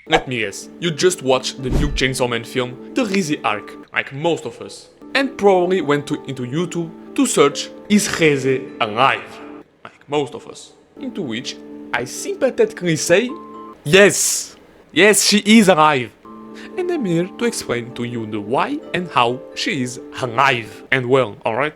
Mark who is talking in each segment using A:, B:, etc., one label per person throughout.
A: Let me guess, you just watched the new Chainsaw Man film, the Reze arc, like most of us, and probably went into YouTube to search, is Reze alive? Like most of us. Into which I sympathetically say, yes! Yes, she is alive! And I'm here to explain to you the why and how she is alive and well, alright?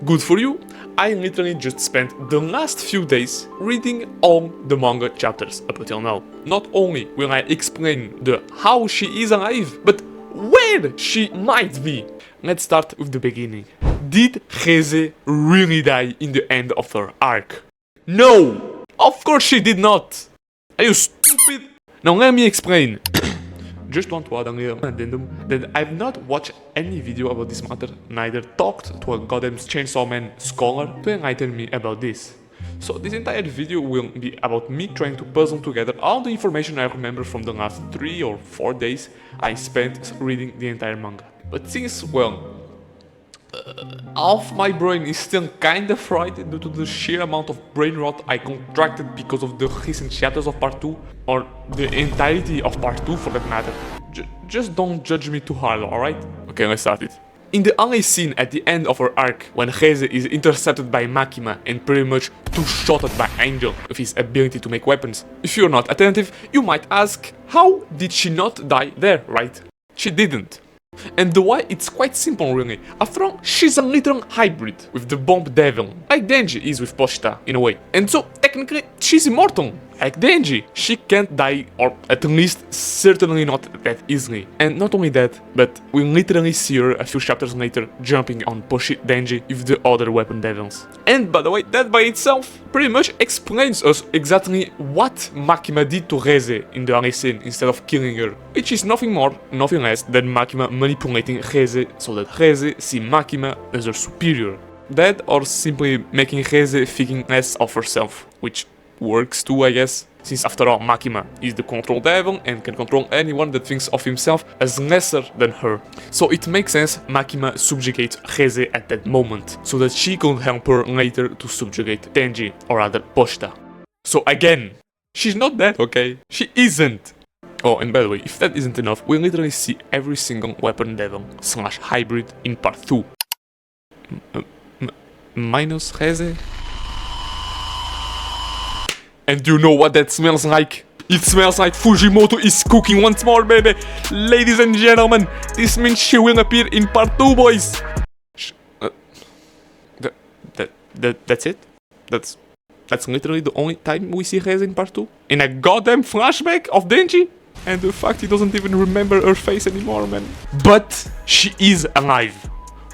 A: Good for you, I literally just spent the last few days reading all the manga chapters up until now. Not only will I explain the how she is alive, but where she might be. Let's start with the beginning. Did Reze really die in the end of her arc? No! Of course she did not! Are you stupid? Now let me explain. Just want to add a little addendum that I've not watched any video about this matter, neither talked to a goddamn Chainsaw Man scholar to enlighten me about this. So this entire video will be about me trying to puzzle together all the information I remember from the last 3 or 4 days I spent reading the entire manga. But since, well, half my brain is still kinda fried due to the sheer amount of brain rot I contracted because of the recent chapters of part 2, or the entirety of part 2 for that matter. Just don't judge me too hard, alright? Okay, let's start it. In the only scene at the end of her arc, when Reze is intercepted by Makima and pretty much two-shotted by Angel with his ability to make weapons, if you're not attentive, you might ask, how did she not die there, right? She didn't. And the why, it's quite simple really. After all, she's a literal hybrid with the bomb devil, like Denji is with Pochita, in a way. And so, technically, she's immortal, like Denji. She can't die, or at least certainly not that easily. And not only that, but we literally see her a few chapters later jumping on Denji with the other weapon devils. And by the way, that by itself pretty much explains us exactly what Makima did to Reze in the early scene instead of killing her. Which is nothing more, nothing less than Makima manipulating Reze so that Reze see Makima as her superior. That, or simply making Reze thinking less of herself, which works too, I guess, since after all Makima is the control devil and can control anyone that thinks of himself as lesser than her. So it makes sense Makima subjugates Reze at that moment, so that she could help her later to subjugate Denji, or rather Pochita. So again, she's not dead, okay? She isn't! Oh, and by the way, if that isn't enough, we literally see every single weapon devil / hybrid in part 2. Minus Reze? And you know what that smells like? It smells like Fujimoto is cooking once more, baby! Ladies and gentlemen, this means she will appear in part 2, boys! That's it? That's literally the only time we see Reze in part 2? In a goddamn flashback of Denji? And the fact he doesn't even remember her face anymore, man. But she is alive.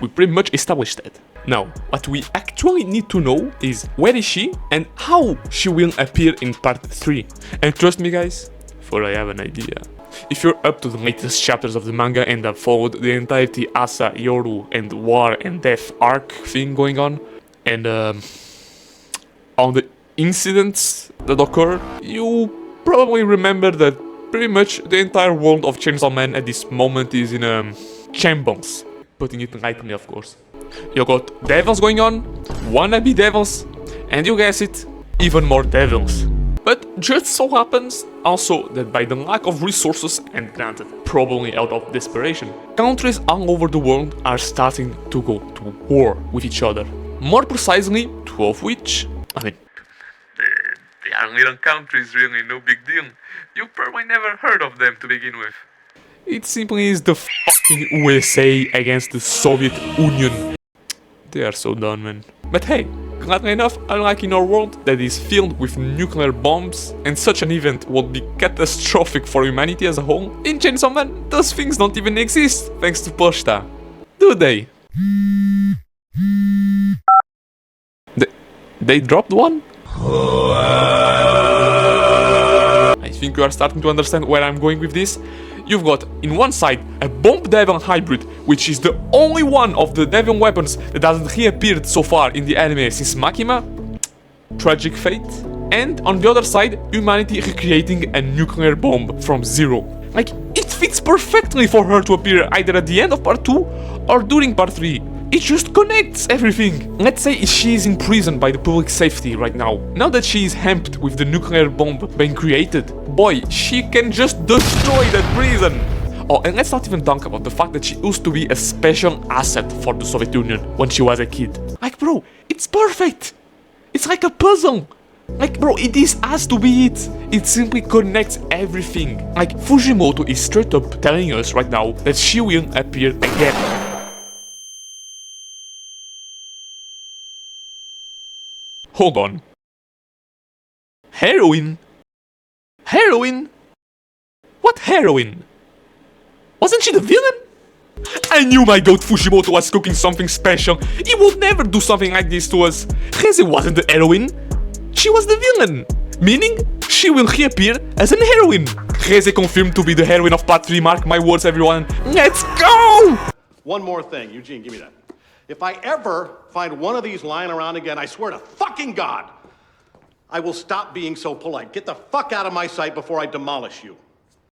A: We pretty much established that. Now, what we actually need to know is where is she and how she will appear in part 3. And trust me guys, for I have an idea. If you're up to the latest chapters of the manga and have followed the entirety Asa, Yoru and War and Death arc thing going on, and all the incidents that occur, you probably remember that pretty much the entire world of Chainsaw Man at this moment is in shambles. Putting it lightly, of course. You got devils going on, wannabe devils, and you guess it, even more devils. But just so happens also that by the lack of resources, and granted, probably out of desperation, countries all over the world are starting to go to war with each other. More precisely, 2 of which, I mean, they are little countries really, no big deal. You probably never heard of them to begin with. It simply is the fucking USA against the Soviet Union. They are so done, man. But hey, gladly enough, unlike in our world that is filled with nuclear bombs, and such an event would be catastrophic for humanity as a whole, in Chainsaw Man, those things don't even exist, thanks to Pochita. Do they? They dropped one? I think you are starting to understand where I'm going with this. You've got, in one side, a Bomb Devil hybrid, which is the only one of the devil weapons that hasn't reappeared so far in the anime since Makima. Tragic fate. And on the other side, humanity recreating a nuclear bomb from zero. Like, it fits perfectly for her to appear either at the end of part 2 or during part 3. it just connects everything. Let's say she is imprisoned by the public safety right now. Now that she is hemmed with the nuclear bomb being created, boy, she can just destroy that prison. Oh, and let's not even talk about the fact that she used to be a special asset for the Soviet Union when she was a kid. Like, bro, it's perfect. It's like a puzzle. Like, bro, this has to be it. It simply connects everything. Like, Fujimoto is straight up telling us right now that she will appear again. Hold on. Heroin? Heroin? What heroin? Wasn't she the villain? I knew my goat Fujimoto was cooking something special. He would never do something like this to us. Reze wasn't the heroine. She was the villain. Meaning, she will reappear as an heroine. Reze confirmed to be the heroine of Part 3. Mark my words, everyone. Let's go!
B: One more thing. Eugene, give me that. If I ever find one of these lying around again, I swear to fucking God, I will stop being so polite. Get the fuck out of my sight before I demolish you.